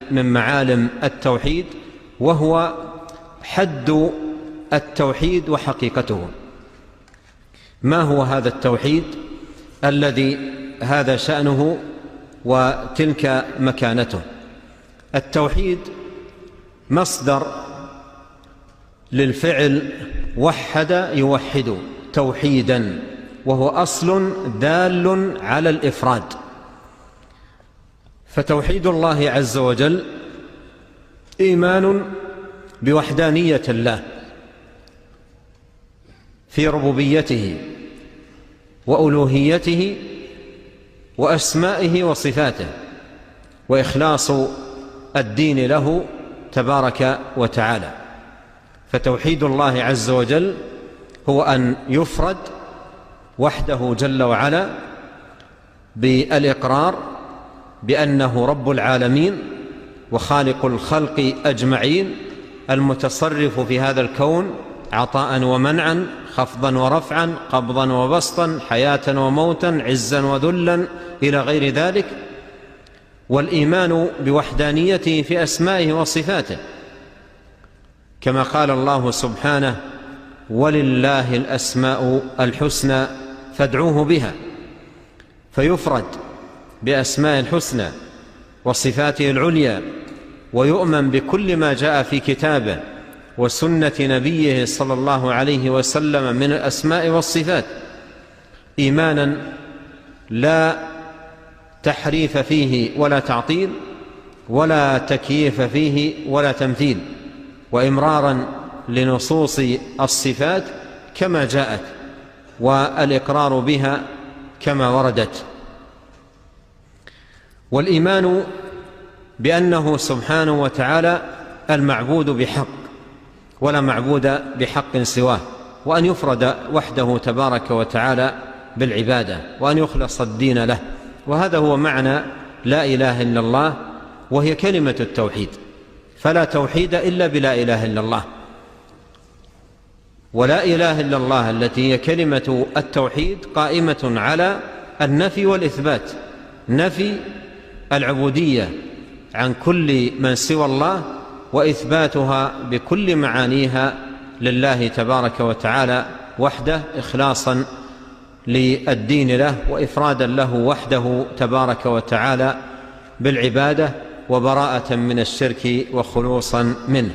من معالم التوحيد، وهو حد التوحيد وحقيقته. ما هو هذا التوحيد الذي هذا شأنه وتلك مكانته؟ التوحيد مصدر للفعل وحد يوحد توحيدا، وهو أصل دال على الإفراد. فتوحيد الله عز وجل إيمان بوحدانية الله في ربوبيته وألوهيته وأسمائه وصفاته، وإخلاص الدين له تبارك وتعالى. فتوحيد الله عز وجل هو أن يفرد وحده جل وعلا بالإقرار بأنه رب العالمين وخالق الخلق أجمعين، المتصرف في هذا الكون عطاء ومنعا، خفضا ورفعا، قبضا وبسطا، حياة وموتا، عزا وذلا إلى غير ذلك. والإيمان بوحدانيته في أسمائه وصفاته، كما قال الله سبحانه: ولله الأسماء الحسنى فادعوه بها. فيفرد بأسماء الحسنى وصفاته العليا، ويؤمن بكل ما جاء في كتابه وسنة نبيه صلى الله عليه وسلم من الأسماء والصفات، إيمانا لا تحريف فيه ولا تعطيل ولا تكييف فيه ولا تمثيل، وإمرارا لنصوص الصفات كما جاءت، والإقرار بها كما وردت. والإيمان بأنه سبحانه وتعالى المعبود بحق، ولا معبود بحق سواه، وأن يفرد وحده تبارك وتعالى بالعبادة، وأن يخلص الدين له. وهذا هو معنى لا إله إلا الله، وهي كلمة التوحيد. فلا توحيد إلا بلا إله إلا الله. ولا إله إلا الله التي هي كلمة التوحيد قائمة على النفي والإثبات، نفي العبودية عن كل من سوى الله، وإثباتها بكل معانيها لله تبارك وتعالى وحده، إخلاصا للدين له وإفرادا له وحده تبارك وتعالى بالعبادة، وبراءة من الشرك وخلوصا منه.